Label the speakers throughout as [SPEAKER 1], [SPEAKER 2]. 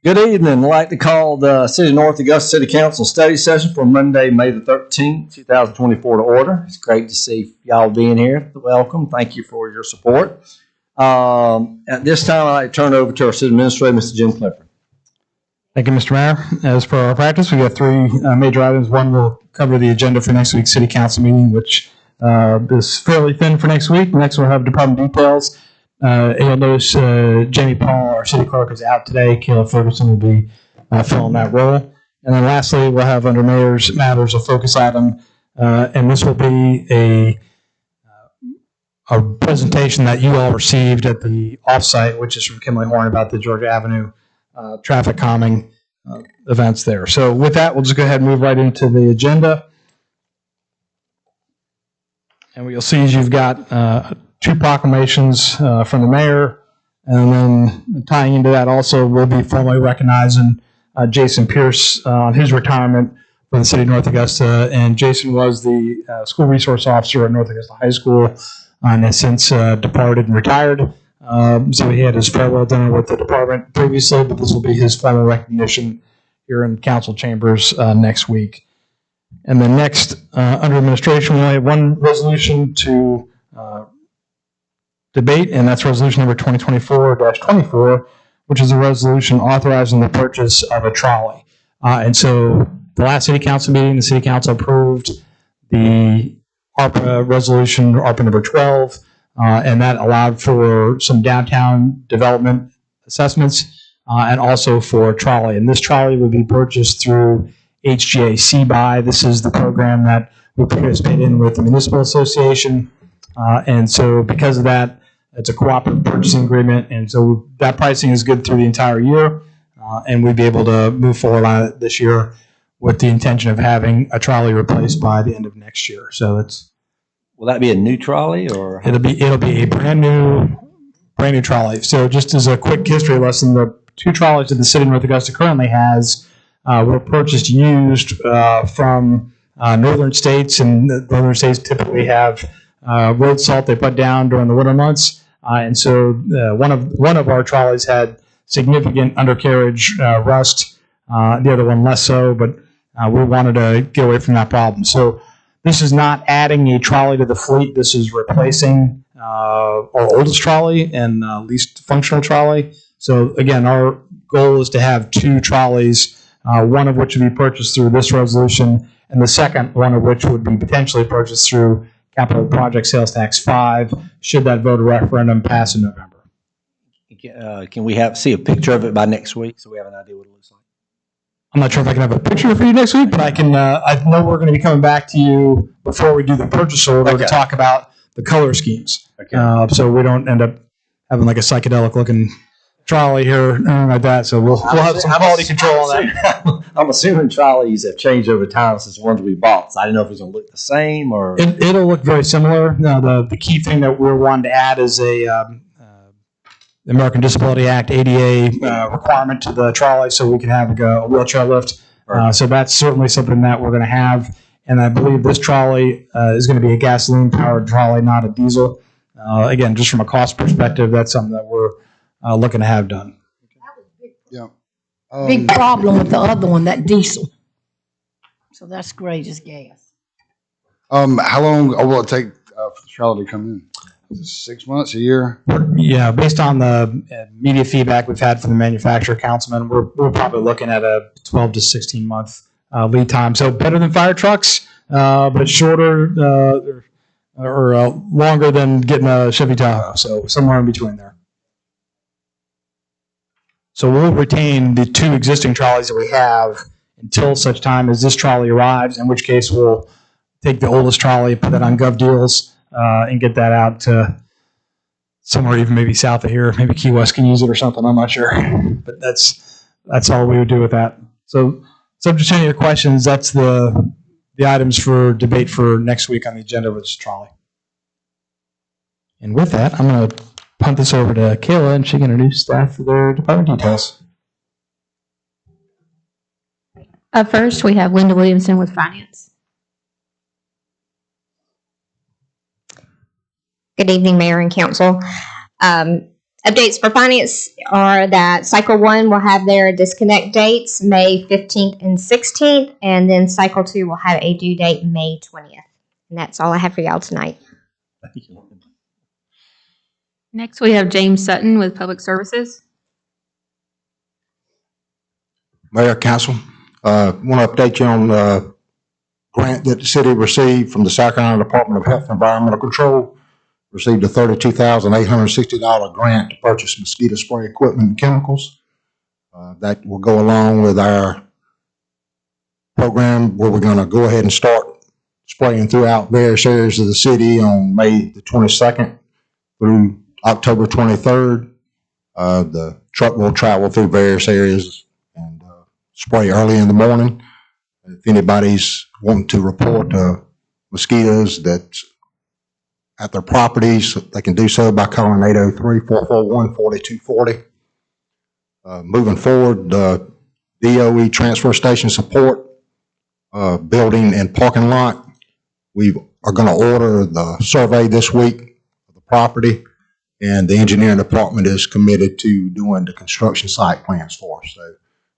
[SPEAKER 1] Good evening. I'd like to call the City of North Augusta City Council study session for Monday, May the 13th, 2024 to order. It's great to see y'all being here. Welcome. Thank you for your support. At this time, I'd like to turn it over to our City Administrator, Mr. Jim Clifford.
[SPEAKER 2] Thank you, Mr. Mayor. As per our practice, we got three major items. One will cover the agenda for next week's City Council meeting, which is fairly thin for next week. Next, we'll have department details. You'll notice Jamie Paul, our city clerk, is out today. Kayla Ferguson will be filling that role. And then lastly, we'll have under Mayor's Matters a focus item, and this will be a presentation that you all received at the offsite, which is from Kimberly Horn about the Georgia Avenue traffic calming events there. So with that, we'll just go ahead and move right into the agenda. And what you'll see is you've got two proclamations from the mayor, and then tying into that also will be formally recognizing Jason Pierce on his retirement from the City of North Augusta. And Jason was the school resource officer at North Augusta High School and has since departed and retired. So he had his farewell dinner with the department previously, but this will be his final recognition here in council chambers next week. And then next, under administration, we only have one resolution to debate, and that's resolution number 2024-24, which is a resolution authorizing the purchase of a trolley. And so the last city council meeting, the city council approved the ARPA resolution, ARPA number 12, and that allowed for some downtown development assessments and also for a trolley. And this trolley would be purchased through HGA buy. This is the program that we participate in with the Municipal Association. And so because of that, it's a cooperative purchasing agreement. And so that pricing is good through the entire year. And we'd be able to move forward on it this year with the intention of having a trolley replaced by the end of next year. So it's.
[SPEAKER 1] Will that be a new trolley or?
[SPEAKER 2] It'll be a brand new trolley. So just as a quick history lesson, the two trolleys that the City of North Augusta currently has were purchased used from northern states, and the northern states typically have road salt they put down during the winter months. And so one of our trolleys had significant undercarriage rust, the other one less so, but we wanted to get away from that problem. So this is not adding a trolley to the fleet. This is replacing our oldest trolley and least functional trolley. So again, our goal is to have two trolleys, one of which would be purchased through this resolution, and the second one of which would be potentially purchased through Capital Project Sales Tax 5, should that voter referendum pass in November.
[SPEAKER 1] Can we see a picture of it by next week so we have an idea what it looks like?
[SPEAKER 2] I'm not sure if I can have a picture for you next week, but I can. I know we're going to be coming back to you before we do the purchase order to talk about the color schemes. Okay. So we don't end up having like a psychedelic looking trolley here, like that. So we'll have some quality control on that.
[SPEAKER 1] I'm assuming trolleys have changed over time since the ones we bought. So I didn't know if it was going to look the same or.
[SPEAKER 2] It'll look very similar. No, the key thing that we're wanting to add is the American Disability Act ADA requirement to the trolley, so we can have a wheelchair lift. So that's certainly something that we're going to have. And I believe this trolley is going to be a gasoline-powered trolley, not a diesel. Again, just from a cost perspective, that's something that we're looking to have done.
[SPEAKER 3] Yeah.
[SPEAKER 4] Big problem with the other one, that diesel. So that's great as gas.
[SPEAKER 3] How long will it take for the trolley to come in? 6 months, a year?
[SPEAKER 2] Yeah, based on the media feedback we've had from the manufacturer, councilman, we're probably looking at a 12 to 16 month lead time. So better than fire trucks, but shorter or longer than getting a Chevy Tahoe. So somewhere in between there. So we'll retain the two existing trolleys that we have until such time as this trolley arrives, in which case we'll take the oldest trolley, put that on Gov Deals, and get that out to somewhere even maybe south of here. Maybe Key West can use it or something. I'm not sure. But that's all we would do with that. So subject to any of your questions, that's the items for debate for next week on the agenda with this trolley. And with that, I'm going to punt this over to Kayla, and she can introduce staff for their department details.
[SPEAKER 5] Up first, we have Linda Williamson with Finance.
[SPEAKER 6] Good evening, Mayor and Council. Updates for finance are that Cycle 1 will have their disconnect dates May 15th and 16th, and then Cycle 2 will have a due date May 20th. And that's all I have for y'all tonight.
[SPEAKER 5] Next, we have James Sutton with Public Services.
[SPEAKER 7] Mayor, Council, want to update you on the grant that the city received from the South Carolina Department of Health and Environmental Control. Received a $32,860 grant to purchase mosquito spray equipment and chemicals. That will go along with our program where we're going to go ahead and start spraying throughout various areas of the city on May the 22nd through October 23rd. The truck will travel through various areas and spray early in the morning. If anybody's wanting to report mosquitoes that's at their properties, they can do so by calling 803-441-4240. Moving forward, the DOE transfer station support, building and parking lot. We are going to order the survey this week of the property, and the engineering department is committed to doing the construction site plans for us. So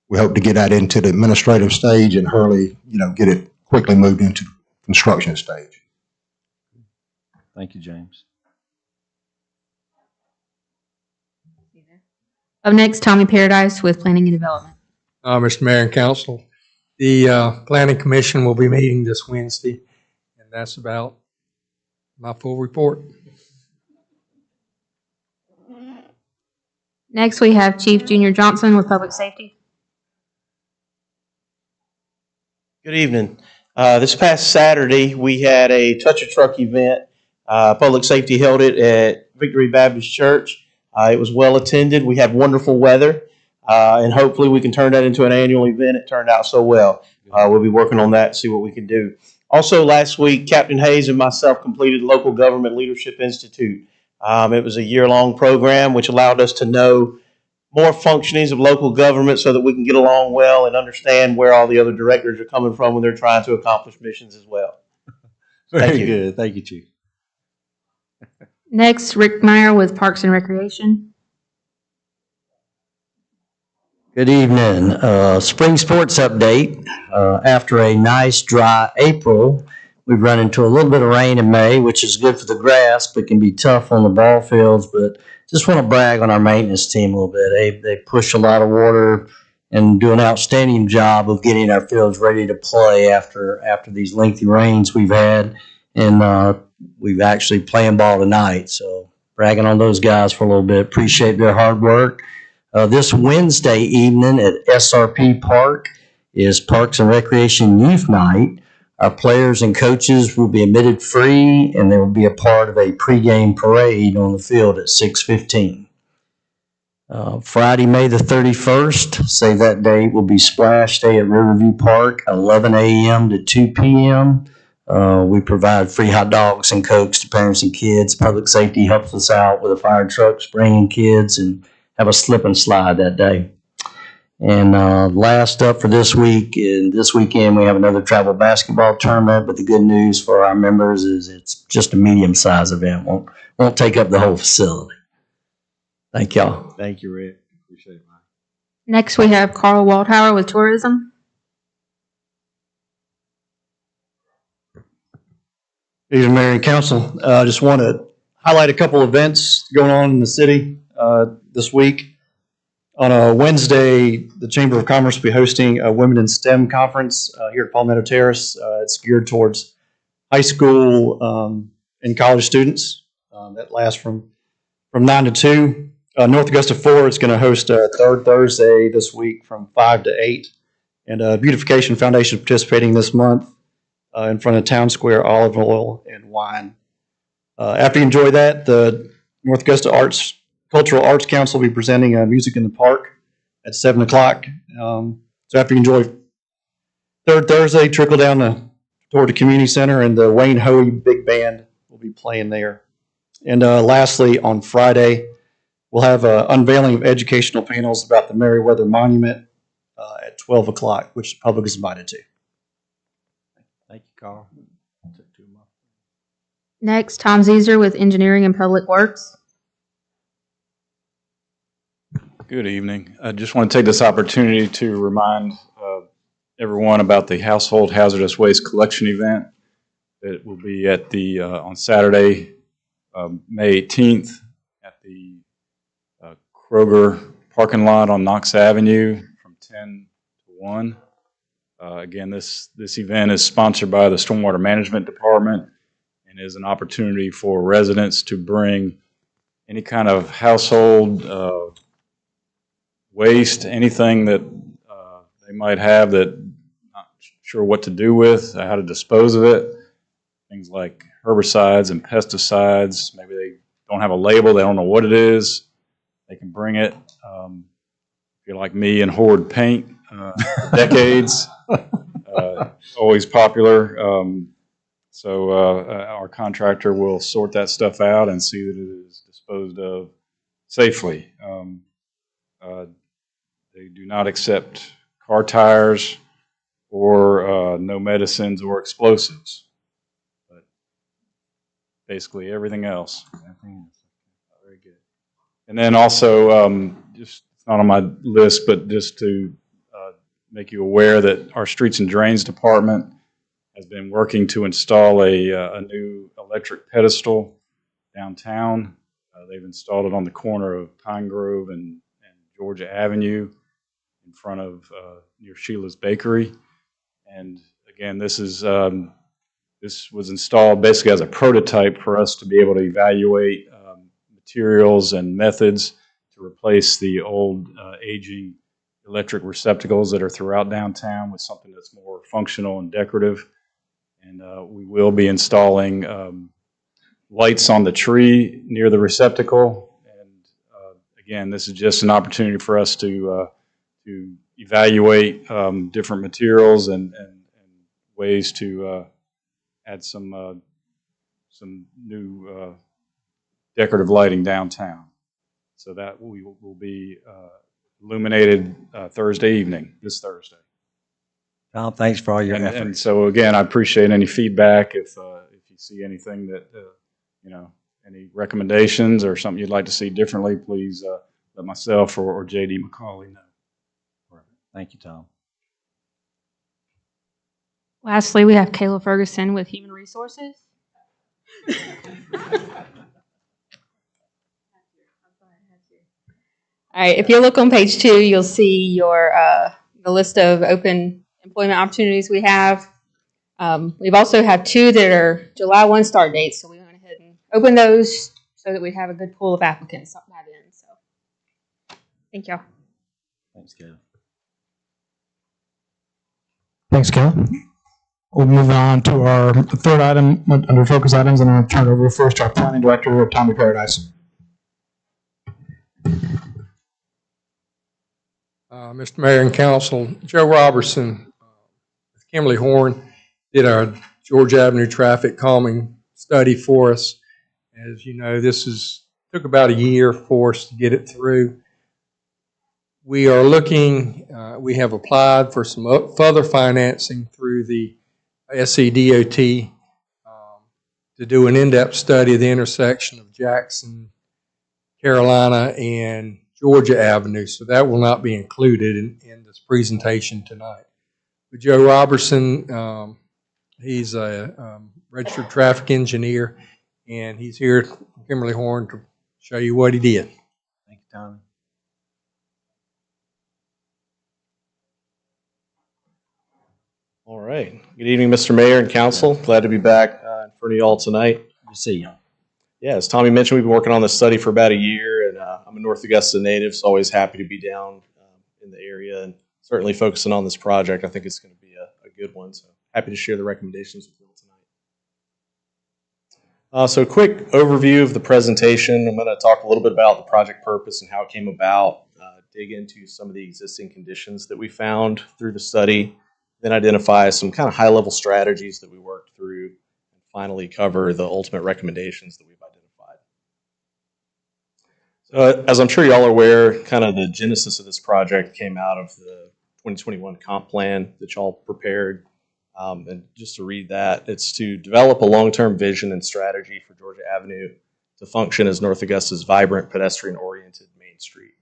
[SPEAKER 7] we hope to get that into the administrative stage and hurry, get it quickly moved into the construction stage.
[SPEAKER 1] Thank you, James.
[SPEAKER 5] Up next, Tommy Paradise with Planning and Development.
[SPEAKER 8] Mr. Mayor and Council, the Planning Commission will be meeting this Wednesday, and that's about my full report.
[SPEAKER 5] Next, we have Chief Junior Johnson with Public Safety.
[SPEAKER 9] Good evening. This past Saturday, we had a Touch a Truck event. Public Safety held it at Victory Baptist Church. It was well attended. We had wonderful weather, and hopefully we can turn that into an annual event. It turned out so well. We'll be working on that, see what we can do. Also, last week, Captain Hayes and myself completed Local Government Leadership Institute. It was a year-long program which allowed us to know more functionings of local government so that we can get along well and understand where all the other directors are coming from when they're trying to accomplish missions as well.
[SPEAKER 1] Very good. Thank you, Chief.
[SPEAKER 5] Next, Rick Meyer with Parks and Recreation.
[SPEAKER 10] Good evening. Spring sports update. After a nice dry April, we've run into a little bit of rain in May, which is good for the grass, but can be tough on the ball fields. But just want to brag on our maintenance team a little bit. They push a lot of water and do an outstanding job of getting our fields ready to play after these lengthy rains we've had. And we've actually playing ball tonight. So bragging on those guys for a little bit. Appreciate their hard work. This Wednesday evening at SRP Park is Parks and Recreation Youth Night. Our players and coaches will be admitted free, and they will be a part of a pregame parade on the field at 6:15. Friday, May the 31st, say that date, will be Splash Day at Riverview Park, 11 a.m. to 2 p.m. We provide free hot dogs and Cokes to parents and kids. Public Safety helps us out with a fire truck spraying kids, and have a slip and slide that day. And last up for this week, and this weekend we have another travel basketball tournament, but the good news for our members is it's just a medium-sized event. Won't take up the whole facility. Thank y'all.
[SPEAKER 1] Thank you, Rick. Appreciate it, Mike.
[SPEAKER 5] Next, we have Carl Waldhauer with Tourism.
[SPEAKER 11] Good evening, Mayor and Council. I just want to highlight a couple events going on in the city this week. On a Wednesday, the Chamber of Commerce will be hosting a Women in STEM conference here at Palmetto Terrace. It's geared towards high school and college students. That lasts from 9 to 2. North Augusta 4 is going to host a third Thursday this week from 5 to 8. And Beautification Foundation is participating this month in front of Town Square, olive oil and wine. After you enjoy that, the North Augusta Cultural Arts Council will be presenting Music in the Park at 7 o'clock. So after you enjoy third Thursday, trickle down toward the community center, and the Wayne Hoey Big Band will be playing there. And lastly, on Friday, we'll have an unveiling of educational panels about the Meriwether Monument at 12 o'clock, which the public is invited to.
[SPEAKER 1] Thank you, Carl.
[SPEAKER 5] Next, Tom Zeser with Engineering and Public Works.
[SPEAKER 12] Good evening. I just want to take this opportunity to remind everyone about the Household Hazardous Waste Collection event that will be at the on Saturday, May 18th at the Kroger parking lot on Knox Avenue from 10 to 1. Again, this event is sponsored by the Stormwater Management Department and is an opportunity for residents to bring any kind of household waste, anything that they might have that not sure what to do with, how to dispose of it. Things like herbicides and pesticides. Maybe they don't have a label, they don't know what it is. They can bring it. If you're like me and hoard paint for decades, always popular. So our contractor will sort that stuff out and see that it is disposed of safely. They do not accept car tires or no medicines or explosives, but basically everything else. Very good. And then also, just it's not on my list, but just to make you aware that our Streets and Drains Department has been working to install a new electric pedestal downtown. They've installed it on the corner of Pine Grove and Georgia Avenue in front of near Sheila's Bakery. And again, this was installed basically as a prototype for us to be able to evaluate materials and methods to replace the old aging electric receptacles that are throughout downtown with something that's more functional and decorative. And we will be installing lights on the tree near the receptacle. And again, this is just an opportunity for us to evaluate different materials and ways to add some new decorative lighting downtown. So that we will be illuminated Thursday evening, this Thursday.
[SPEAKER 10] Tom, thanks for all your
[SPEAKER 12] And
[SPEAKER 10] efforts.
[SPEAKER 12] so again, I appreciate any feedback. If you see anything that any recommendations or something you'd like to see differently, please let myself or JD McCauley know.
[SPEAKER 10] Thank you, Tom.
[SPEAKER 5] Lastly, we have Kayla Ferguson with Human Resources. All right, if you look on page 2, you'll see your the list of open employment opportunities we have. We've also have 2 that are July 1 start dates, so we went ahead and opened those so that we have a good pool of applicants by then. So, thank y'all.
[SPEAKER 10] Thanks, Kayla.
[SPEAKER 2] Thanks, Kel. We'll move on to our third item under focus items, and I'm going to turn it over first to our planning director, Tommy Paradise.
[SPEAKER 8] Mr. Mayor and Council, Joe Robertson with Kimberly Horn did our George Avenue traffic calming study for us. As you know, took about a year for us to get it through. We are looking, we have applied for some further financing through the SCDOT to do an in-depth study of the intersection of Jackson, Carolina, and Georgia Avenue. So that will not be included in this presentation tonight. But Joe Robertson, he's a registered traffic engineer, and he's here from Kimberly Horn to show you what he did.
[SPEAKER 10] Thank you, Tommy.
[SPEAKER 9] All right. Good evening, Mr. Mayor and Council. Glad to be back in front of you all tonight.
[SPEAKER 10] Good to see you.
[SPEAKER 9] Yeah, as Tommy mentioned, we've been working on this study for about a year, and I'm a North Augusta native, so always happy to be down in the area and certainly focusing on this project. I think it's going to be a good one, so happy to share the recommendations with you all tonight. So a quick overview of the presentation. I'm going to talk a little bit about the project purpose and how it came about, dig into some of the existing conditions that we found through the study, then identify some kind of high-level strategies that we worked through, and finally cover the ultimate recommendations that we've identified. So, as I'm sure y'all are aware, kind of the genesis of this project came out of the 2021 comp plan that y'all prepared. And just to read that, it's to develop a long-term vision and strategy for Georgia Avenue to function as North Augusta's vibrant, pedestrian-oriented main street.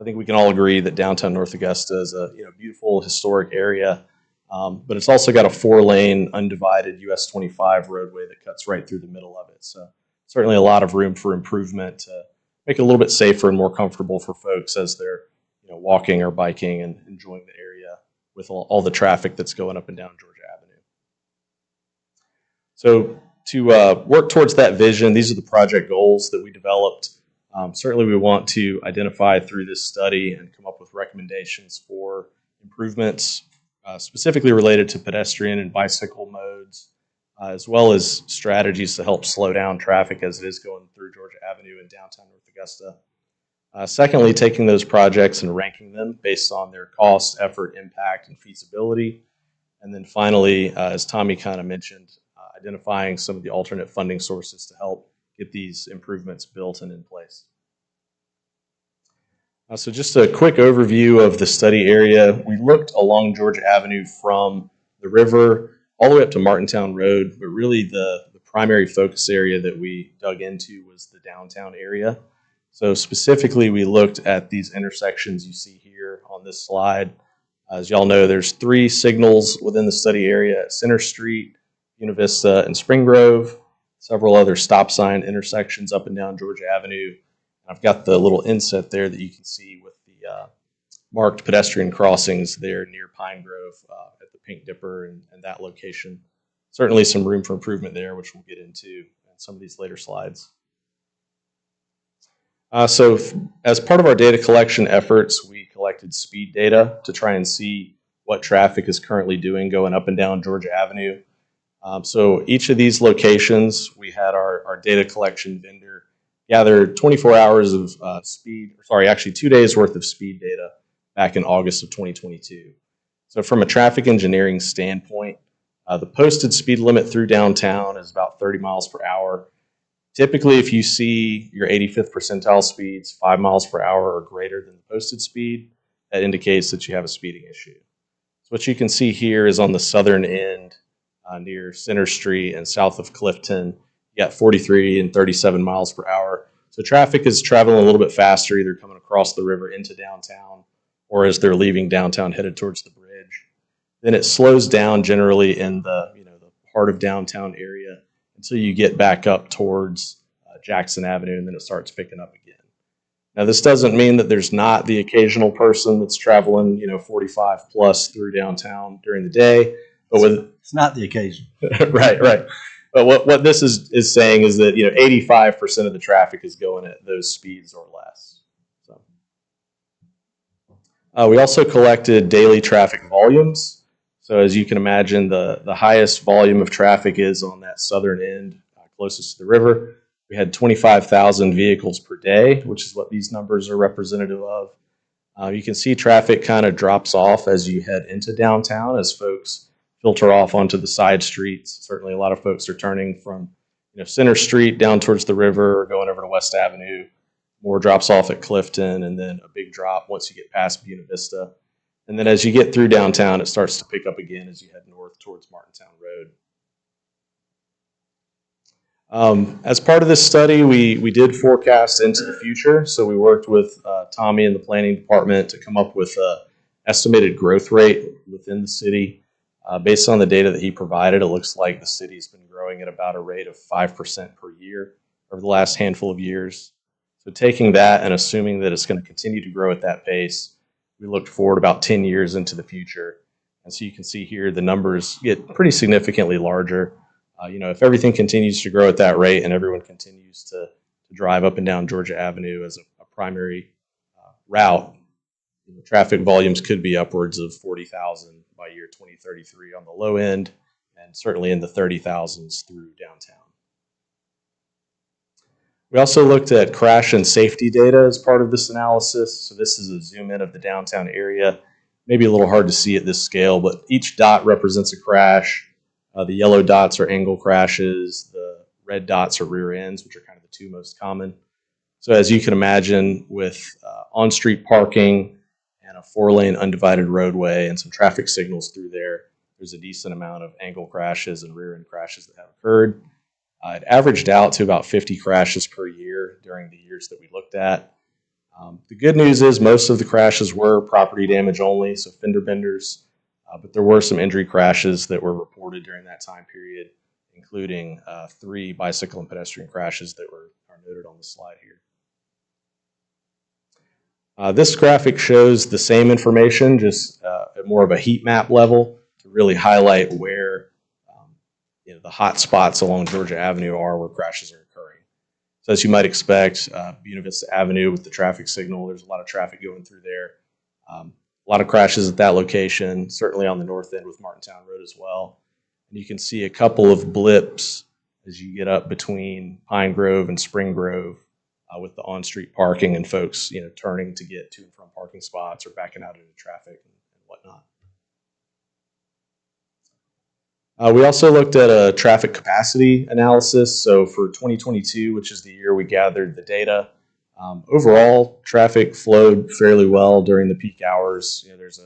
[SPEAKER 9] I think we can all agree that downtown North Augusta is a beautiful historic area, but it's also got a 4-lane undivided US 25 roadway that cuts right through the middle of it. So certainly a lot of room for improvement to make it a little bit safer and more comfortable for folks as they're walking or biking and enjoying the area with all the traffic that's going up and down Georgia Avenue. So to work towards that vision, these are the project goals that we developed. Certainly we want to identify through this study and come up with recommendations for improvements specifically related to pedestrian and bicycle modes, as well as strategies to help slow down traffic as it is going through Georgia Avenue in downtown North Augusta. Secondly, taking those projects and ranking them based on their cost, effort, impact, and feasibility. And then finally, as Tommy kind of mentioned, identifying some of the alternate funding sources to help get these improvements built and in place. So just a quick overview of the study area. We looked along Georgia Avenue from the river all the way up to Martintown Road, but really the primary focus area that we dug into was the downtown area. So specifically, we looked at these intersections you see here on this slide. As y'all know, there's 3 signals within the study area at Center Street, Una Vista, and Spring Grove, several other stop sign intersections up and down Georgia Avenue. I've got the little inset there that you can see with the marked pedestrian crossings there near Pine Grove at the Pink Dipper and that location. Certainly some room for improvement there, which we'll get into in some of these later slides. So as part of our data collection efforts, we collected speed data to try and see what traffic is currently doing going up and down Georgia Avenue. So each of these locations, we had our data collection vendor gather 24 hours of actually 2 days worth of speed data back in August of 2022. So from a traffic engineering standpoint, the posted speed limit through downtown is about 30 miles per hour. Typically, if you see your 85th percentile speeds 5 miles per hour or greater than the posted speed, that indicates that you have a speeding issue. So what you can see here is on the southern end near Center Street and south of Clifton, you got 43 and 37 miles per hour. So traffic is traveling a little bit faster, either coming across the river into downtown or as they're leaving downtown headed towards the bridge. Then it slows down generally in the the heart of downtown area until you get back up towards Jackson Avenue, and then it starts picking up again. Now, this doesn't mean that there's not the occasional person that's traveling 45 plus through downtown during the day, but
[SPEAKER 1] it's not the occasion.
[SPEAKER 9] right. But what this is saying is that 85% of the traffic is going at those speeds or less. So we also collected daily traffic volumes. So as you can imagine, the highest volume of traffic is on that southern end closest to the river. We had 25,000 vehicles per day, which is what these numbers are representative of. You can see traffic kind of drops off as you head into downtown as folks filter off onto the side streets. Certainly a lot of folks are turning from Center Street down towards the river or going over to West Avenue. More drops off at Clifton, and then a big drop once you get past Buena Vista. And then as you get through downtown, it starts to pick up again as you head north towards Martintown Road. As part of this study, we did forecast into the future. So we worked with Tommy and the planning department to come up with an estimated growth rate within the city. Based on the data that he provided, it looks like the city's been growing at about a rate of 5% per year over the last handful of years. So taking that and assuming that it's going to continue to grow at that pace, we looked forward about 10 years into the future. And so you can see here the numbers get pretty significantly larger. If everything continues to grow at that rate and everyone continues to drive up and down Georgia Avenue as a primary route, traffic volumes could be upwards of 40,000 by year 2033 on the low end, and certainly in the 30,000s through downtown. We also looked at crash and safety data as part of this analysis. So this is a zoom in of the downtown area. Maybe a little hard to see at this scale, but each dot represents a crash. The yellow dots are angle crashes. The red dots are rear ends, which are kind of the two most common. So as you can imagine, with on-street parking and a 4-lane undivided roadway and some traffic signals through there, there's a decent amount of angle crashes and rear end crashes that have occurred. It averaged out to about 50 crashes per year during the years that we looked at. The good news is most of the crashes were property damage only, so fender benders, but there were some injury crashes that were reported during that time period, including 3 bicycle and pedestrian crashes that are noted on the slide here. This graphic shows the same information, just at more of a heat map level to really highlight where the hot spots along Georgia Avenue are where crashes are occurring. So as you might expect, Buena Vista Avenue with the traffic signal, there's a lot of traffic going through there. A lot of crashes at that location, certainly on the north end with Martintown Road as well. And you can see a couple of blips as you get up between Pine Grove and Spring Grove with the on-street parking and folks, turning to get to and from parking spots or backing out into traffic and whatnot. We also looked at a traffic capacity analysis. So for 2022, which is the year we gathered the data, overall traffic flowed fairly well during the peak hours. There's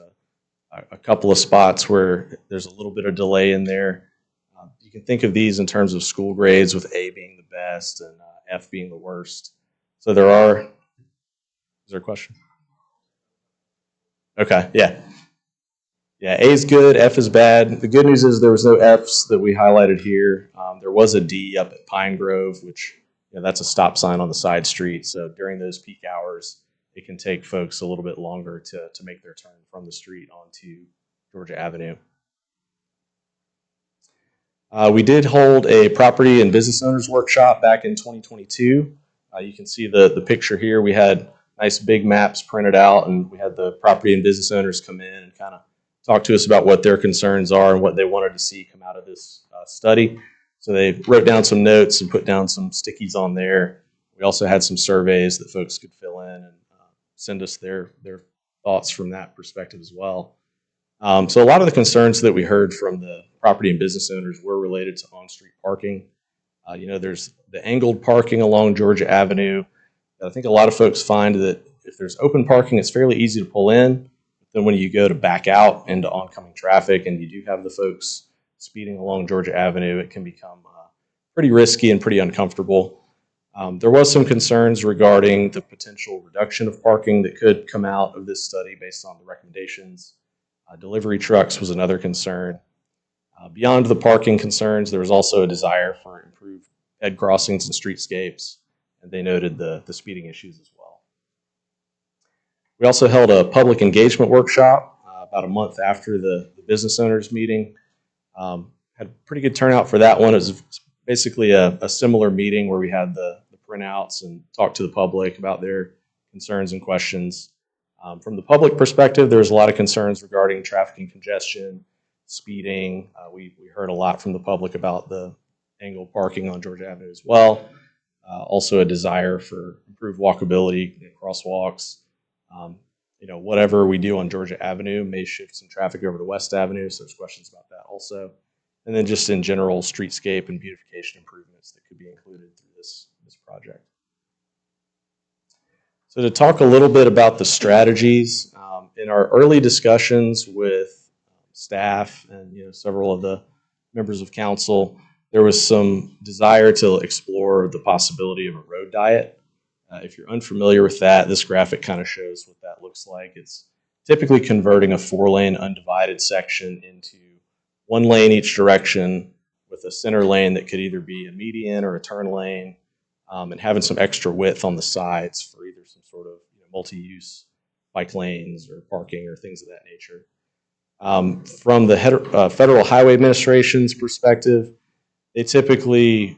[SPEAKER 9] a couple of spots where there's a little bit of delay in there. You can think of these in terms of school grades, with A being the best and F being the worst. So is there a question? Okay, yeah. Yeah, A is good, F is bad. The good news is there was no Fs that we highlighted here. There was a D up at Pine Grove, which that's a stop sign on the side street. So during those peak hours, it can take folks a little bit longer to make their turn from the street onto Georgia Avenue. We did hold a property and business owners workshop back in 2022. You can see the picture here. We had nice big maps printed out, and we had the property and business owners come in and kind of talk to us about what their concerns are and what they wanted to see come out of this study. So they wrote down some notes and put down some stickies on there. We also had some surveys that folks could fill in and send us their thoughts from that perspective as well. So a lot of the concerns that we heard from the property and business owners were related to on-street parking. There's the angled parking along Georgia Avenue. I think a lot of folks find that if there's open parking, it's fairly easy to pull in. Then when you go to back out into oncoming traffic and you do have the folks speeding along Georgia Avenue, it can become pretty risky and pretty uncomfortable. There was some concerns regarding the potential reduction of parking that could come out of this study based on the recommendations. Delivery trucks was another concern. Beyond the parking concerns, there was also a desire for improved ped crossings and streetscapes, and they noted the speeding issues as well. We also held a public engagement workshop about a month after the business owners meeting. Had a pretty good turnout for that one. It was basically a similar meeting where we had the printouts and talked to the public about their concerns and questions. From the public perspective, there was a lot of concerns regarding traffic and congestion, speeding. We heard a lot from the public about the angled parking on Georgia Avenue as well. Also a desire for improved walkability, crosswalks. Whatever we do on Georgia Avenue may shift some traffic over to West Avenue, so there's questions about that also. And then just in general, streetscape and beautification improvements that could be included through this project. So to talk a little bit about the strategies, in our early discussions with staff and several of the members of council, there was some desire to explore the possibility of a road diet. If you're unfamiliar with that, this graphic kind of shows what that looks like. It's typically converting a 4-lane undivided section into 1 lane each direction with a center lane that could either be a median or a turn lane, and having some extra width on the sides for either some sort of multi-use bike lanes or parking or things of that nature. From the Federal Highway Administration's perspective, they typically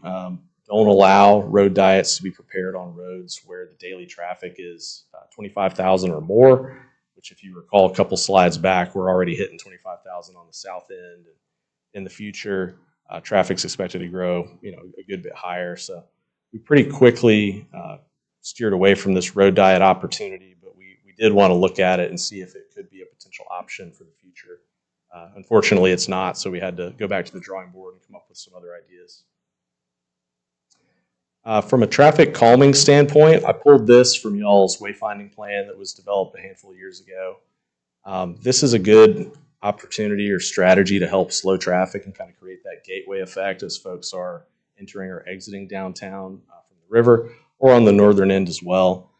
[SPEAKER 9] don't allow road diets to be prepared on roads where the daily traffic is 25,000 or more, which if you recall a couple slides back, we're already hitting 25,000 on the south end. In the future, traffic's expected to grow a good bit higher. So we pretty quickly steered away from this road diet opportunity, but we did want to look at it and see if it could be a potential option for the future. Unfortunately, it's not, so we had to go back to the drawing board and come up with some other ideas. From a traffic calming standpoint, I pulled this from y'all's wayfinding plan that was developed a handful of years ago. This is a good opportunity or strategy to help slow traffic and kind of create that gateway effect as folks are entering or exiting downtown from the river or on the northern end as well.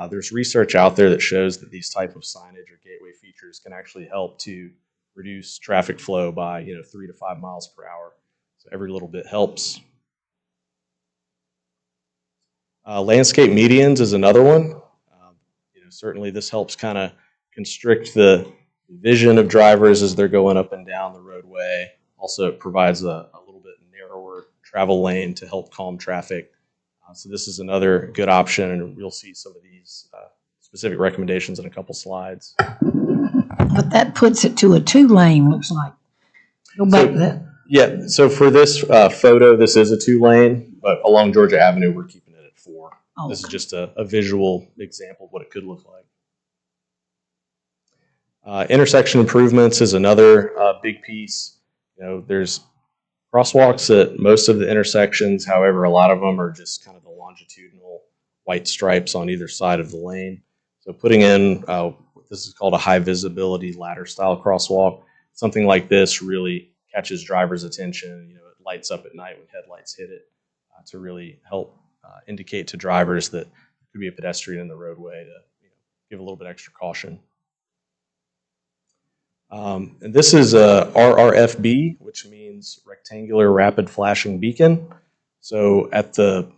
[SPEAKER 9] There's research out there that shows that these type of signage or gateway features can actually help to reduce traffic flow by 3 to 5 miles per hour. So every little bit helps. Landscape medians is another one. Certainly this helps kind of constrict the vision of drivers as they're going up and down the roadway. Also, it provides a little bit narrower travel lane to help calm traffic. So this is another good option, and you'll see some of these specific recommendations in a couple slides.
[SPEAKER 4] But that puts it to a 2-lane, looks like. Go back to that.
[SPEAKER 9] Yeah, so for this photo, this is a 2-lane, but along Georgia Avenue, we're keeping it at 4.
[SPEAKER 4] Oh,
[SPEAKER 9] this is just a visual example of what it could look like. Intersection improvements is another big piece. There's crosswalks at most of the intersections. However, a lot of them are just kind of the longitudinal white stripes on either side of the lane. So putting in, this is called a high visibility ladder style crosswalk. Something like this really catches drivers' attention. It lights up at night when headlights hit it to really help indicate to drivers that there could be a pedestrian in the roadway to give a little bit extra caution. And this is a RRFB, which means rectangular rapid flashing beacon. So at the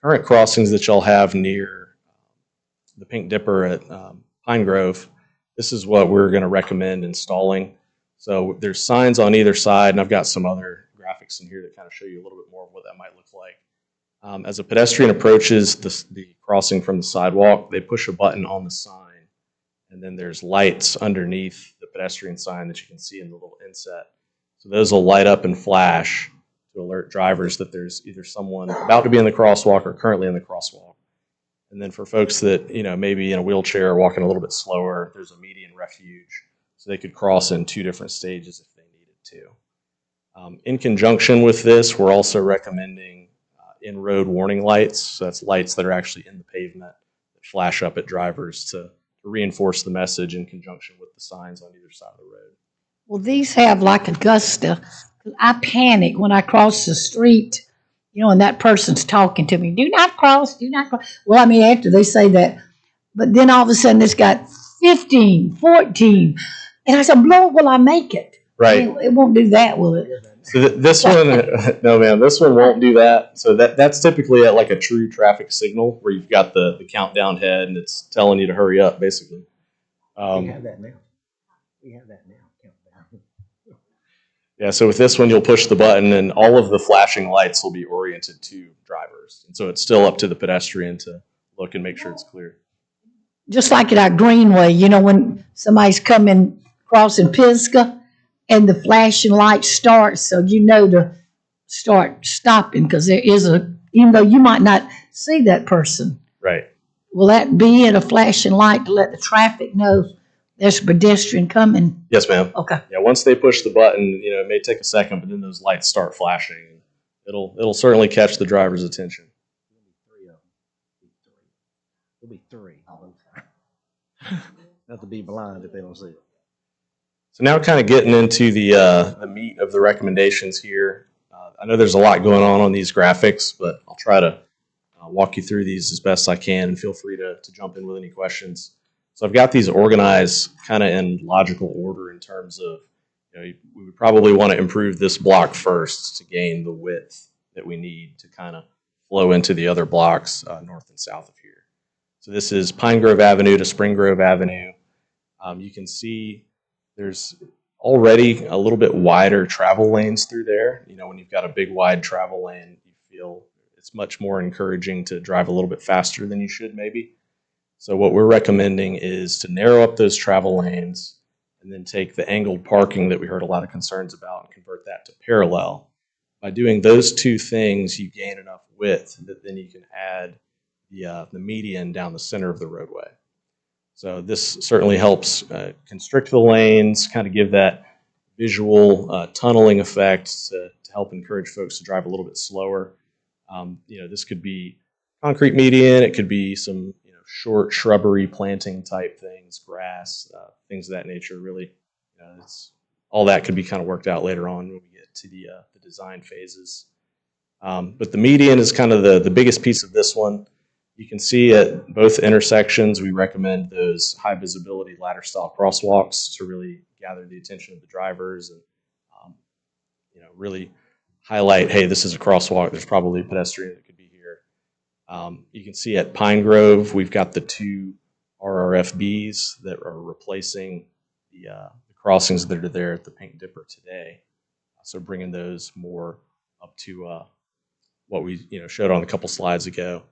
[SPEAKER 9] current crossings that y'all have near the Pink Dipper at Pine Grove, this is what we're going to recommend installing. So there's signs on either side, and I've got some other graphics in here that kind of show you a little bit more of what that might look like. As a pedestrian approaches the crossing from the sidewalk, they push a button on the sign, and then there's lights underneath the pedestrian sign that you can see in the little inset. So those will light up and flash to alert drivers that there's either someone about to be in the crosswalk or currently in the crosswalk. And then for folks that maybe in a wheelchair or walking a little bit slower, there's a median refuge, so they could cross in 2 different stages if they needed to. In conjunction with this, we're also recommending in-road warning lights. So that's lights that are actually in the pavement that flash up at drivers to reinforce the message in conjunction with the signs on either side of the road.
[SPEAKER 4] Well, these have like Augusta. I panic when I cross the street, and that person's talking to me. Do not cross, do not cross. Well, I mean, after they say that, but then all of a sudden it's got 15, 14. And I said, Lord, will I make it?
[SPEAKER 9] Right.
[SPEAKER 4] It won't do that, will it?
[SPEAKER 9] So this one, no, ma'am, this one won't do that. So that's typically at like a true traffic signal where you've got the countdown head and it's telling you to hurry up, basically.
[SPEAKER 1] We have that now. We have that now. Countdown.
[SPEAKER 9] Yeah, so with this one, you'll push the button and all of the flashing lights will be oriented to drivers. And so it's still up to the pedestrian to look and make sure it's clear.
[SPEAKER 4] Just like at our greenway, when somebody's crossing Pisgah and the flashing light starts, so to start stopping because there is even though you might not see that person.
[SPEAKER 9] Right.
[SPEAKER 4] Will that be at a flashing light to let the traffic know there's a pedestrian coming?
[SPEAKER 9] Yes, ma'am.
[SPEAKER 4] Okay.
[SPEAKER 9] Yeah, once they push the button, it may take a second, but then those lights start flashing. It'll certainly catch the driver's attention.
[SPEAKER 1] There'll be 3. Not to be blind if they don't see it.
[SPEAKER 9] So now kind of getting into the meat of the recommendations here. I know there's a lot going on these graphics, but I'll try to walk you through these as best I can, and feel free to jump in with any questions. So I've got these organized kind of in logical order in terms of, we would probably want to improve this block first to gain the width that we need to kind of flow into the other blocks north and south of here. So this is Pine Grove Avenue to Spring Grove Avenue. You can see there's already a little bit wider travel lanes through there. When you've got a big wide travel lane, you feel it's much more encouraging to drive a little bit faster than you should maybe. So what we're recommending is to narrow up those travel lanes and then take the angled parking that we heard a lot of concerns about and convert that to parallel. By doing those 2 things, you gain enough width that then you can add the median down the center of the roadway. So this certainly helps constrict the lanes, kind of give that visual tunneling effect to help encourage folks to drive a little bit slower. This could be concrete median, it could be some short shrubbery planting type things, grass, things of that nature. Really, all that could be kind of worked out later on when we get to the design phases. But the median is kind of the biggest piece of this one. You can see at both intersections, we recommend those high visibility ladder style crosswalks to really gather the attention of the drivers and really highlight, hey, this is a crosswalk. There's probably a pedestrian that could be here. You can see at Pine Grove, we've got the 2 RRFBs that are replacing the crossings that are there at the Pink Dipper today. So bringing those more up to what we showed on a couple slides ago.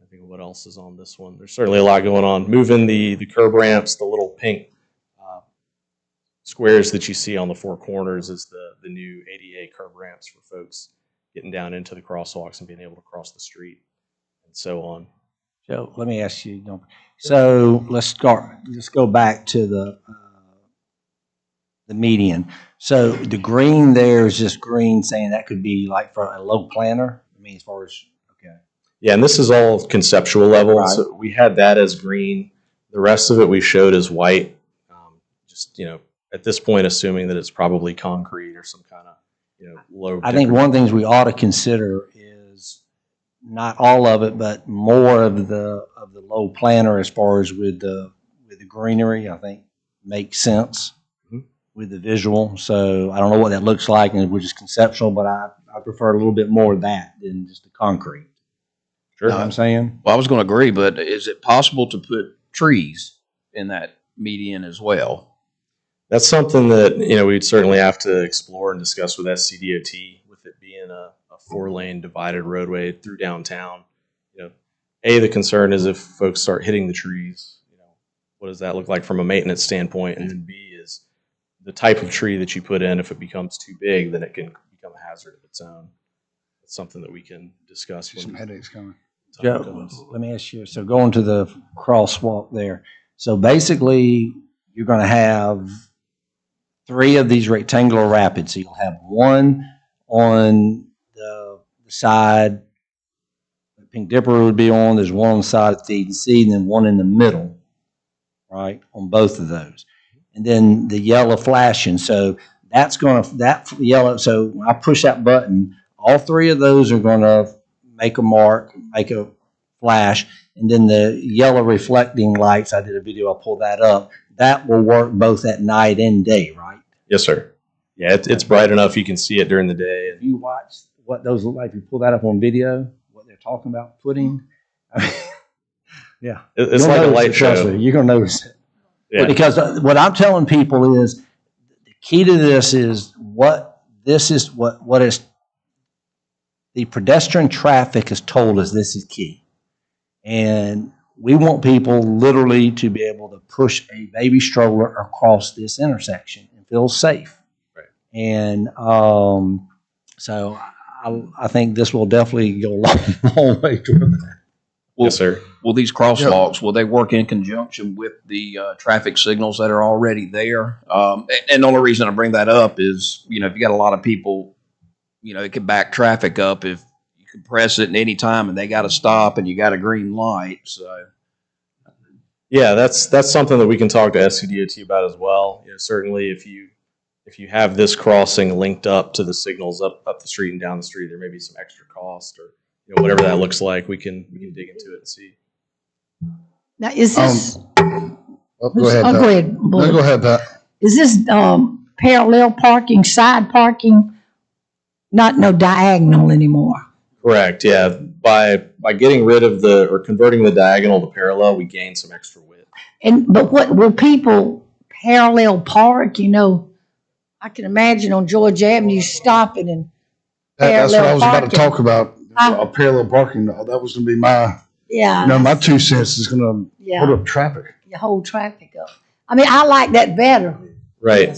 [SPEAKER 9] I think what else is on this one? There's certainly a lot going on. Moving the curb ramps, the little pink squares that you see on the 4 corners is the new ADA curb ramps for folks getting down into the crosswalks and being able to cross the street and so on.
[SPEAKER 1] Joe, let me ask you, so let's go back to the median. So the green there is just green, saying that could be like for a low planner? I mean, as far as, okay.
[SPEAKER 9] Yeah, and this is all conceptual level.
[SPEAKER 1] Right.
[SPEAKER 9] So we had that as green. The rest of it we showed as white. At this point, assuming that it's probably concrete or some kind of, low.
[SPEAKER 1] I think one of the things we ought to consider is not all of it, but more of the low planner as far as with the greenery, I think makes sense with the visual. So I don't know what that looks like, and which is conceptual, but I prefer a little bit more of that than just the concrete.
[SPEAKER 9] Sure.
[SPEAKER 1] You know what I'm saying?
[SPEAKER 13] Well, I was going to agree, but is it possible to put trees in that median as well?
[SPEAKER 9] That's something that we'd certainly have to explore and discuss with SCDOT, with it being a 4-lane divided roadway through downtown. The concern is if folks start hitting the trees, what does that look like from a maintenance standpoint? And then B is the type of tree that you put in. If it becomes too big, then it can become a hazard of its own. It's something that we can discuss.
[SPEAKER 3] Some headaches coming.
[SPEAKER 1] Joe, let me ask you, so going to the crosswalk there, so basically you're going to have 3 of these rectangular rapids. So you'll have one on the side that Pink Dipper would be on. There's one on the side of the C, and then one in the middle, right, on both of those. And then the yellow flashing. So that's going to, that yellow, so when I push that button, all 3 of those are going to make a mark, make a flash. And then the yellow reflecting lights, I did a video, I'll pull that up. That will work both at night and day, right?
[SPEAKER 9] Yes, sir. Yeah, it's bright enough you can see it during the day.
[SPEAKER 1] If you watch what those look like, if you pull that up on video, what they're talking about putting, yeah.
[SPEAKER 9] It's like a light show.
[SPEAKER 1] You're going to notice it.
[SPEAKER 9] Yeah.
[SPEAKER 1] Because what I'm telling people is the key to this is what is the pedestrian traffic has told us this is key. And we want people literally to be able to push a baby stroller across this intersection and feel safe.
[SPEAKER 9] Right.
[SPEAKER 1] And so I think this will definitely go a long way toward that.
[SPEAKER 9] Yes, sir.
[SPEAKER 13] Will these crosswalks, will they work in conjunction with the traffic signals that are already there? And the only reason I bring that up is, if you got a lot of people, it could back traffic up if you can press it at any time and they got to stop and you got a green light. So,
[SPEAKER 9] yeah, that's something that we can talk to SCDOT about as well. Certainly, if you have this crossing linked up to the signals up the street and down the street, there may be some extra cost or whatever that looks like. We can dig into it and see.
[SPEAKER 4] Now, is this?
[SPEAKER 3] Go ahead.
[SPEAKER 4] Oh,
[SPEAKER 3] Pat.
[SPEAKER 4] go ahead.
[SPEAKER 3] No, go ahead, Pat.
[SPEAKER 4] Is this parallel parking, side parking? Not no diagonal anymore.
[SPEAKER 9] Correct. Yeah. By getting rid of or converting the diagonal to parallel, we gain some extra width.
[SPEAKER 4] But what will people parallel park? I can imagine on George Avenue stopping and
[SPEAKER 3] That's what I was about to
[SPEAKER 4] parking.
[SPEAKER 3] talk about. Parallel parking. That was going to be my, my 2 cents is going to hold up traffic.
[SPEAKER 4] You hold traffic up. I mean, I like that better.
[SPEAKER 9] Right.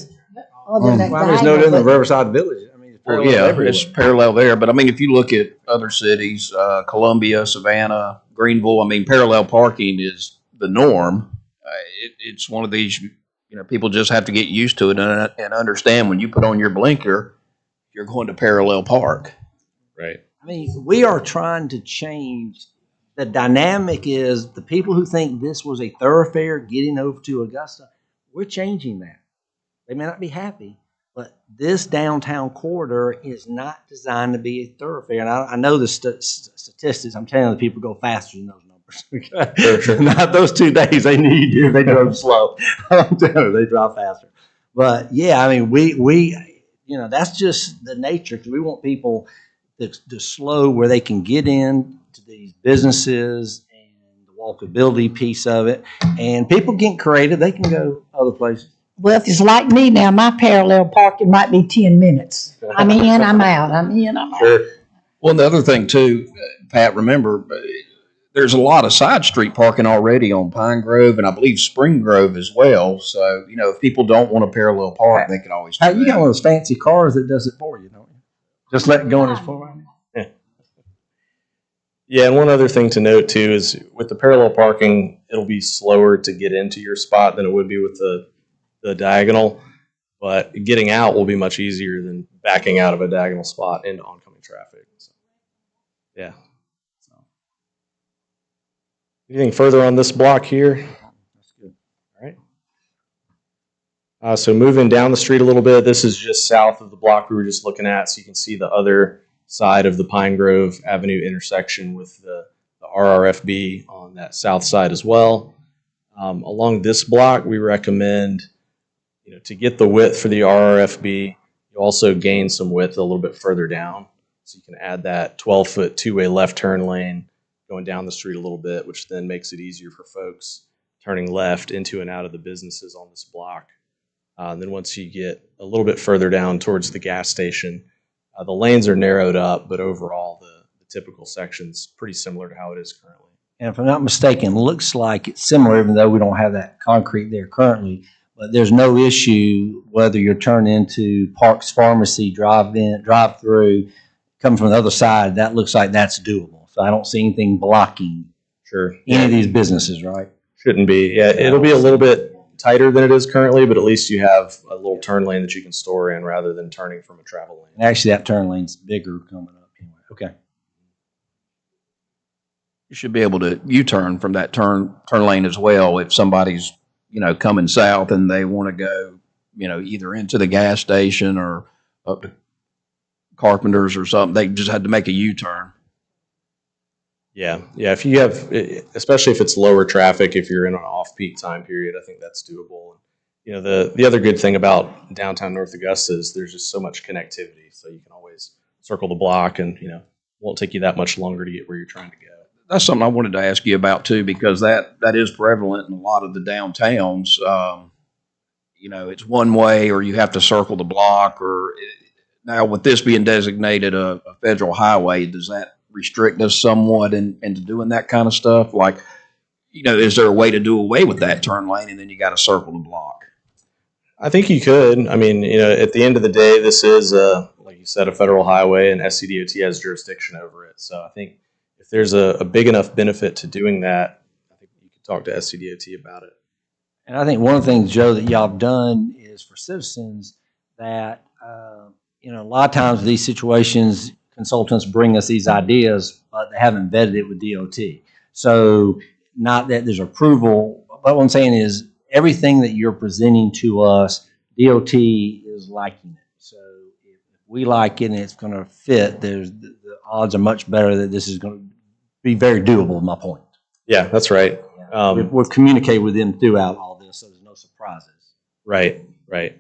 [SPEAKER 4] Other than that
[SPEAKER 1] Well, there's no
[SPEAKER 4] diagonal,
[SPEAKER 1] different than
[SPEAKER 4] but-
[SPEAKER 1] Riverside Village. I mean, it's
[SPEAKER 13] well,
[SPEAKER 1] parallel
[SPEAKER 13] yeah,
[SPEAKER 1] everywhere.
[SPEAKER 13] it's parallel there. But I mean, if you look at other cities, Columbia, Savannah, Greenville, I mean, parallel parking is the norm. It's one of these, people just have to get used to it and understand when you put on your blinker, you're going to parallel park.
[SPEAKER 9] Right.
[SPEAKER 1] I mean, we are trying to change. The dynamic is the people who think this was a thoroughfare getting over to Augusta, we're changing that. They may not be happy, But this downtown corridor is not designed to be a thoroughfare. And I know the statistics. I'm telling you, the people go faster than those numbers.
[SPEAKER 9] Sure.
[SPEAKER 1] Not those 2 days they need you. They drove slow. I'm telling you, they drive faster. But yeah, I mean, we that's just the nature, because we want people to slow where they can get in to these businesses and the walkability piece of it. And people get creative. They can go other places.
[SPEAKER 4] Well, if it's like me now, my parallel parking might be 10 minutes. I'm in, I'm out. I'm in, I'm out.
[SPEAKER 9] Sure.
[SPEAKER 13] Well, and the other thing too, Pat, remember, there's a lot of side street parking already on Pine Grove and I believe Spring Grove as well. So, if people don't want to parallel park, they can always do
[SPEAKER 1] You got
[SPEAKER 13] that.
[SPEAKER 1] one of those fancy cars that does it for you, don't you? Just let it go in his forward.
[SPEAKER 9] Yeah, and one other thing to note too is with the parallel parking, it'll be slower to get into your spot than it would be with the diagonal, but getting out will be much easier than backing out of a diagonal spot into oncoming traffic. So, yeah. Anything further on this block here?
[SPEAKER 1] That's good.
[SPEAKER 9] All right. So moving down the street a little bit, this is just south of the block we were just looking at, so you can see the other side of the Pine Grove Avenue intersection with the RRFB on that south side as well. Along this block, we recommend, to get the width for the RRFB, you also gain some width a little bit further down. So you can add that 12-foot two-way left turn lane going down the street a little bit, which then makes it easier for folks turning left into and out of the businesses on this block. Then once you get a little bit further down towards the gas station, the lanes are narrowed up, but overall the typical section's pretty similar to how it is currently.
[SPEAKER 1] And if I'm not mistaken, it looks like it's similar, even though we don't have that concrete there currently. But there's no issue whether you're turning into Parks Pharmacy, drive-through, come from the other side. That looks like that's doable. So I don't see anything blocking any of these businesses, right?
[SPEAKER 9] Shouldn't be. Yeah, it'll be a little bit tighter than it is currently, but at least you have a little turn lane that you can store in rather than turning from a travel lane.
[SPEAKER 1] And actually, that turn lane's bigger coming up anyway. Okay.
[SPEAKER 13] You should be able to U-turn from that turn lane as well if somebody's, coming south and they want to go, either into the gas station or up to Carpenter's or something. They just had to make a U-turn.
[SPEAKER 9] Yeah. If you have, especially if it's lower traffic, if you're in an off-peak time period, I think that's doable. The other good thing about downtown North Augusta is there's just so much connectivity, so you can always circle the block, and won't take you that much longer to get where you're trying to go.
[SPEAKER 13] That's something I wanted to ask you about too, because that is prevalent in a lot of the downtowns. It's one way, or you have to circle the block. Or now, with this being designated a federal highway, does that restrict us somewhat into doing that kind of stuff? Like, is there a way to do away with that turn lane and then you got to circle the block?
[SPEAKER 9] I think you could. I mean, at the end of the day, this is like you said, a federal highway, and SCDOT has jurisdiction over it. So I think if there's a big enough benefit to doing that, I think you could talk to SCDOT about it.
[SPEAKER 1] And I think one of the things, Joe, that y'all have done is for citizens that, a lot of times with these situations, consultants bring us these ideas, but they haven't vetted it with DOT. So not that there's approval, but what I'm saying is everything that you're presenting to us, DOT is liking it. So if we like it and it's going to fit, the odds are much better that this is going to be very doable, my point.
[SPEAKER 9] Yeah, that's right.
[SPEAKER 1] We've communicated with them throughout all this, so there's no surprises.
[SPEAKER 9] Right.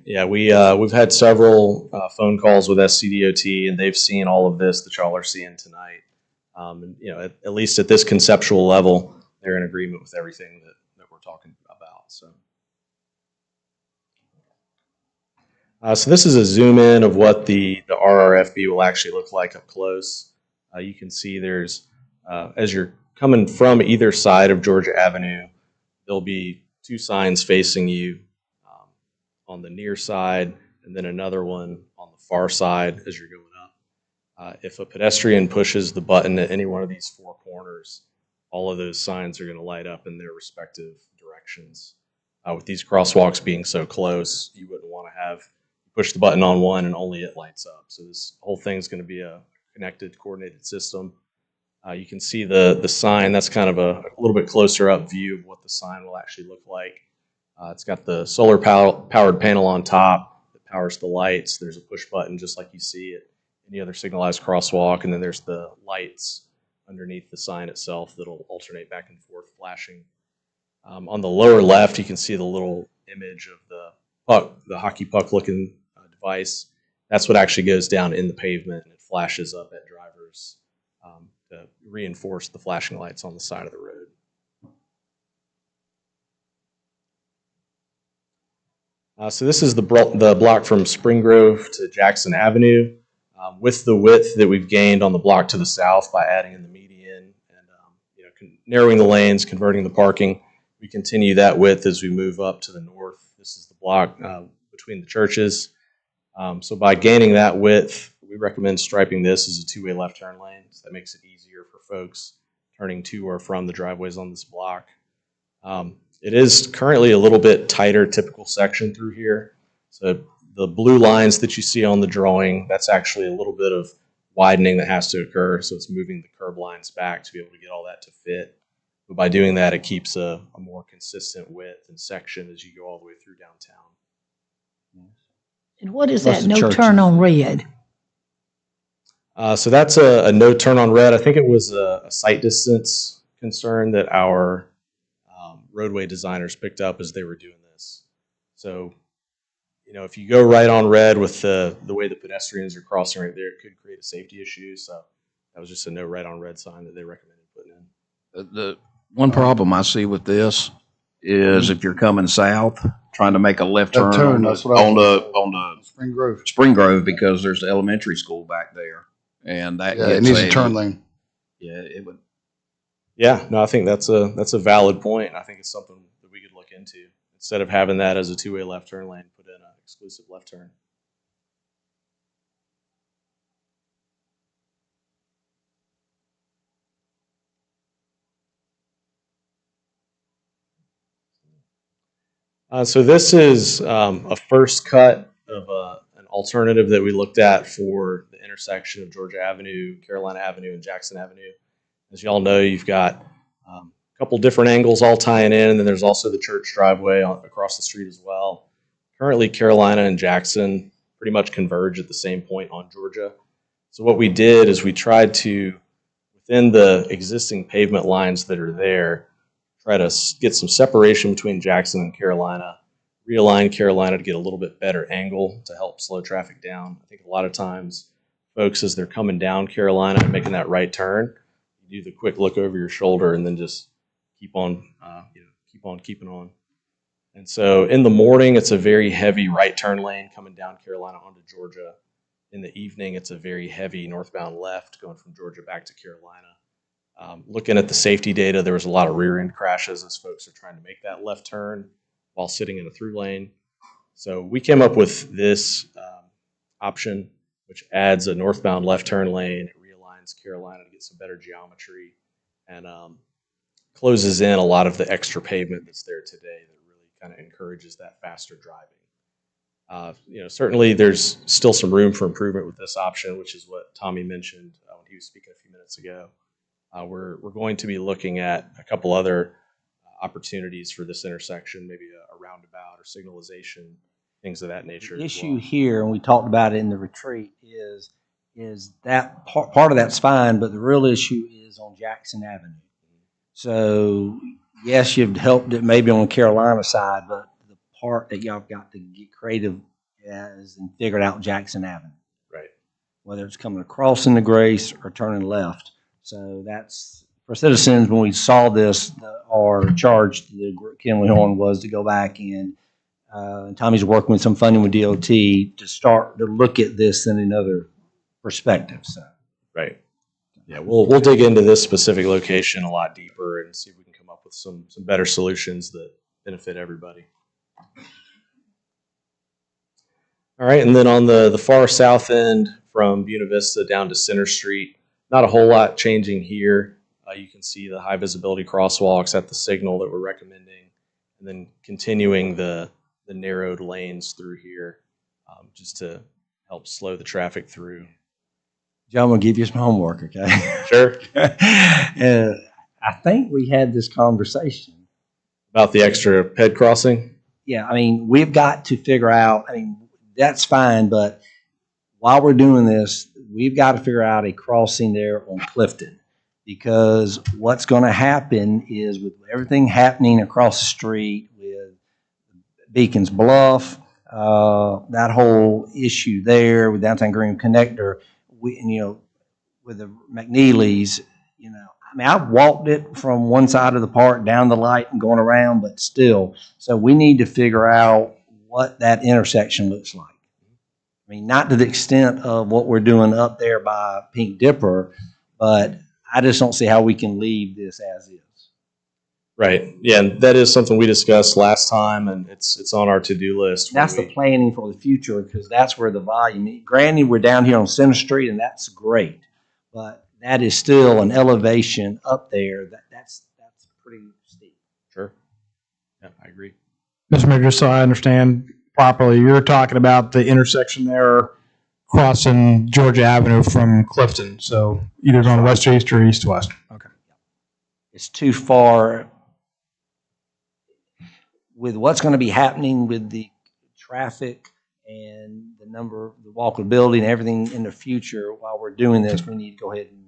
[SPEAKER 9] Yeah, we've had several phone calls with SCDOT, and they've seen all of this that y'all are seeing tonight. And, at least at this conceptual level, they're in agreement with everything that we're talking about. So this is a zoom in of what the RRFB will actually look like up close. You can see there's, as you're coming from either side of Georgia Avenue, there'll be two signs facing you on the near side, and then another one on the far side as you're going up. If a pedestrian pushes the button at any one of these four corners, all of those signs are going to light up in their respective directions. With these crosswalks being so close, you wouldn't want to have push the button on one and only it lights up. So this whole thing is going to be a connected, coordinated system. You can see the sign. That's kind of a little bit closer up view of what the sign will actually look like. It's got the solar powered panel on top that
[SPEAKER 14] powers the lights. There's a push button just like you see at any other signalized crosswalk, and then there's the lights underneath the sign itself that'll alternate back and forth flashing. On the lower left, you can see the little image of the puck, the hockey puck looking device. That's what actually goes down in the pavement, and it flashes up at drivers to reinforce the flashing lights on the side of the road. So this is the block from Spring Grove to Jackson Avenue. With the width that we've gained on the block to the south by adding in the median and narrowing the lanes, converting the parking, we continue that width as we move up to the north. This is the block between the churches. So by gaining that width, we recommend striping this as a two-way left turn lane. So that makes it easier for folks turning to or from the driveways on this block. It is currently a little bit tighter typical section through here. So the blue lines that you see on the drawing, that's actually a little bit of widening that has to occur. So it's moving the curb lines back to be able to get all that to fit. But by doing that, it keeps a more consistent width and section as you go all the way through downtown.
[SPEAKER 4] And what is that no turn on red?
[SPEAKER 14] So that's a no turn on red. I think it was a sight distance concern that our roadway designers picked up as they were doing this. So, if you go right on red with the way the pedestrians are crossing right there, it could create a safety issue. So that was just a no right on red sign that they recommended putting in.
[SPEAKER 13] The one problem I see with this is if you're coming south, trying to make a left turn on the Spring Grove, because there's the elementary school back there, and that
[SPEAKER 3] it needs a turn lane.
[SPEAKER 13] Yeah, it would.
[SPEAKER 14] Yeah, no, I think that's a valid point. And I think it's something that we could look into instead of having that as a two-way left turn lane. Put in an exclusive left turn. So this is a first cut of an alternative that we looked at for the intersection of Georgia Avenue, Carolina Avenue, and Jackson Avenue. As you all know, you've got a couple different angles all tying in, and then there's also the church driveway across the street as well. Currently, Carolina and Jackson pretty much converge at the same point on Georgia. So what we did is we tried to, within the existing pavement lines that are there, try to get some separation between Jackson and Carolina, realign Carolina to get a little bit better angle to help slow traffic down. I think a lot of times folks, as they're coming down Carolina and making that right turn, you do the quick look over your shoulder and then just keep on keeping on. And so in the morning, it's a very heavy right turn lane coming down Carolina onto Georgia. In the evening, it's a very heavy northbound left going from Georgia back to Carolina. Looking at the safety data, there was a lot of rear end crashes as folks are trying to make that left turn while sitting in a through lane. So we came up with this option, which adds a northbound left turn lane. It realigns Carolina to get some better geometry and closes in a lot of the extra pavement that's there today that really kind of encourages that faster driving. Certainly there's still some room for improvement with this option, which is what Tommy mentioned when he was speaking a few minutes ago. We're going to be looking at a couple other opportunities for this intersection, maybe a roundabout or signalization, things of that nature.
[SPEAKER 10] The issue here, and we talked about it in the retreat, is that part of that's fine, but the real issue is on Jackson Avenue. So yes, you've helped it maybe on the Carolina side, but the part that y'all got to get creative as and figure out Jackson Avenue.
[SPEAKER 14] Right.
[SPEAKER 10] Whether it's coming across in the Grace or turning left. So that's, for citizens, when we saw this, our charge to the Kenley Horn was to go back and Tommy's working with some funding with DOT to start to look at this in another perspective. So.
[SPEAKER 14] Right. Yeah, we'll dig into this specific location a lot deeper and see if we can come up with some better solutions that benefit everybody. All right, and then on the far south end from Buena Vista down to Center Street, not a whole lot changing here. You can see the high visibility crosswalks at the signal that we're recommending, and then continuing the narrowed lanes through here just to help slow the traffic through.
[SPEAKER 10] John, I'm going to give you some homework, okay?
[SPEAKER 14] Sure.
[SPEAKER 10] I think we had this conversation.
[SPEAKER 14] About the extra ped crossing?
[SPEAKER 10] Yeah, I mean, we've got to figure out,
[SPEAKER 1] that's fine, but while we're doing this, we've got to figure out a crossing there on Clifton. Because what's going to happen is with everything happening across the street with Beacon's Bluff, that whole issue there with Downtown Green Connector, with the McNeely's, I mean, I've walked it from one side of the park down the light and going around, but still. So we need to figure out what that intersection looks like. I mean, not to the extent of what we're doing up there by Pink Dipper, but I just don't see how we can leave this as is.
[SPEAKER 14] Right. Yeah, and that is something we discussed last time, and it's on our to-do list.
[SPEAKER 1] That's the planning for the future, because that's where the volume. Granted, we're down here on Center Street, and that's great, but that is still an elevation up there. That's pretty steep.
[SPEAKER 14] Sure. Yeah, I agree.
[SPEAKER 2] Mr. Mayor, just so I understand properly, you're talking about the intersection there crossing Georgia Avenue from Clifton, so either going west to east or east to west. Okay.
[SPEAKER 1] It's too far with what's going to be happening with the traffic and the walkability and everything in the future. While we're doing this, we need to go ahead and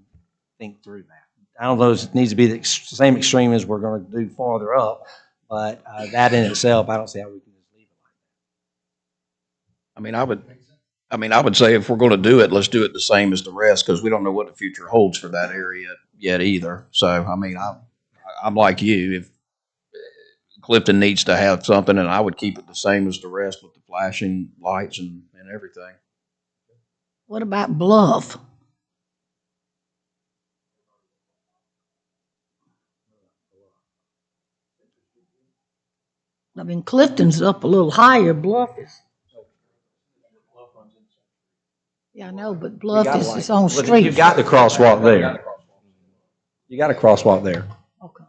[SPEAKER 1] think through that. I don't know if it needs to be the same extreme as we're going to do farther up, but that in itself, I don't see how we can just leave it like that.
[SPEAKER 13] I would say if we're going to do it, let's do it the same as the rest, because we don't know what the future holds for that area yet either. So, I mean, I'm like you. If Clifton needs to have something, and I would keep it the same as the rest with the flashing lights and everything.
[SPEAKER 4] What about Bluff? I mean, Clifton's up a little higher. Bluff is. Yeah, I know, but Bluff is its own street.
[SPEAKER 1] You've got the crosswalk there. You got a crosswalk there.
[SPEAKER 4] Okay.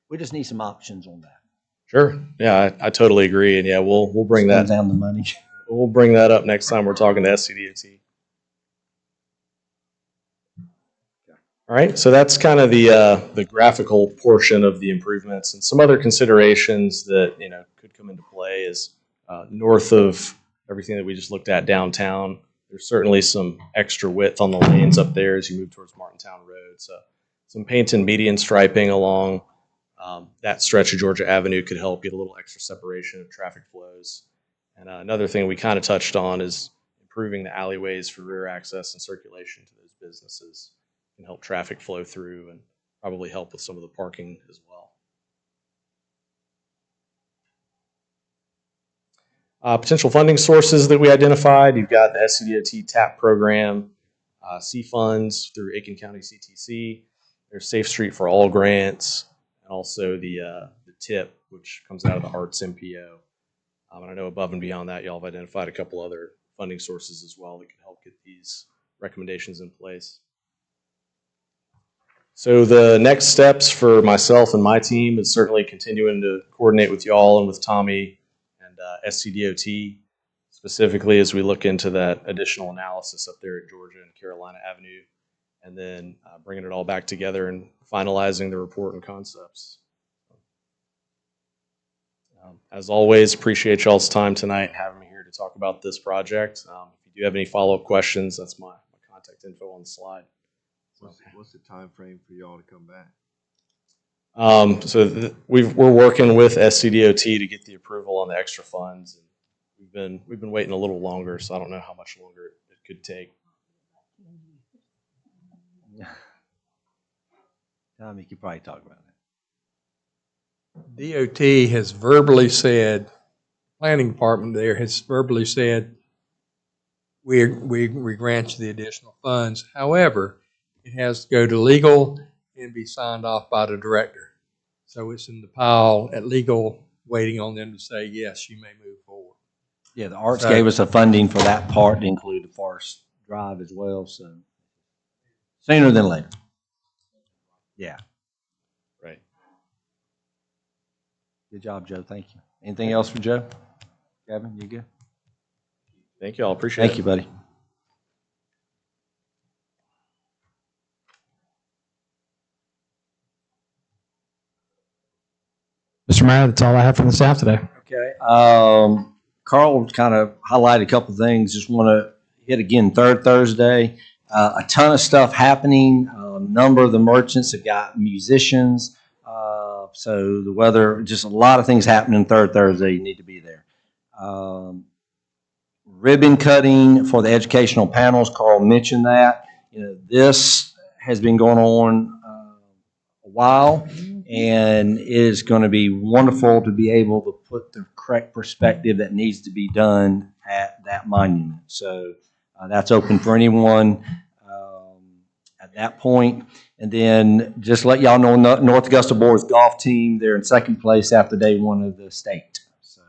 [SPEAKER 1] We just need some options on that.
[SPEAKER 14] Sure. Yeah, I totally agree, and yeah, we'll bring that
[SPEAKER 1] down the money.
[SPEAKER 14] We'll bring that up next time we're talking to SCDOT. All right, so that's kind of the graphical portion of the improvements, and some other considerations that could come into play is north of everything that we just looked at downtown. There's certainly some extra width on the lanes up there as you move towards Martintown Road. So some paint and median striping along that stretch of Georgia Avenue could help get a little extra separation of traffic flows. And another thing we kind of touched on is improving the alleyways for rear access and circulation to those businesses can help traffic flow through and probably help with some of the parking as well. Potential funding sources that we identified, you've got the SCDOT TAP program, C funds through Aiken County CTC, there's Safe Street for All grants, and also the TIP, which comes out of the Arts MPO. And I know above and beyond that, y'all have identified a couple other funding sources as well that can help get these recommendations in place. So the next steps for myself and my team is certainly continuing to coordinate with y'all and with Tommy and SCDOT, specifically as we look into that additional analysis up there at Georgia and Carolina Avenue, and then bringing it all back together and finalizing the report and concepts. As always, appreciate y'all's time tonight and having me here to talk about this project. If you do have any follow-up questions, that's my contact info on the slide.
[SPEAKER 15] What's the time frame for y'all to come back?
[SPEAKER 14] We're working with SCDOT to get the approval on the extra funds. And we've been waiting a little longer, so I don't know how much longer it could take.
[SPEAKER 1] Tom, you could probably talk about it.
[SPEAKER 8] DOT has verbally said, planning department there has verbally said, we grant you the additional funds. However, it has to go to legal and be signed off by the director. So it's in the pile at legal, waiting on them to say, yes, you may move forward.
[SPEAKER 1] Yeah, the Arts gave us a funding for that part to include the Forest Drive as well, so sooner than later. Yeah.
[SPEAKER 14] Right.
[SPEAKER 1] Good job, Joe. Thank you. Anything else for Joe? Kevin, you good?
[SPEAKER 14] Thank you all. Appreciate it.
[SPEAKER 1] Thank you, buddy.
[SPEAKER 2] Mr. Mayor, that's all I have from the staff today.
[SPEAKER 1] Okay. Carl kind of highlighted a couple things. Just want to hit again, third Thursday. A ton of stuff happening. A number of the merchants have got musicians. So the weather, just a lot of things happening third Thursday. You need to be there. Ribbon cutting for the educational panels. Carl mentioned that. This has been going on a while, and it is going to be wonderful to be able to put the correct perspective that needs to be done at that monument. So that's open for anyone at that point. And then just let y'all know, North Augusta Boys golf team, they're in second place after day one of the state. So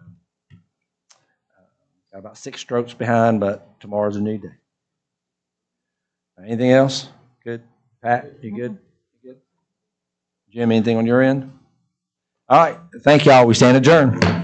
[SPEAKER 1] got about 6 strokes behind, but tomorrow's a new day. Anything else? Good. Pat, you good? You good? Jim, anything on your end? All right. Thank y'all. We stand adjourned.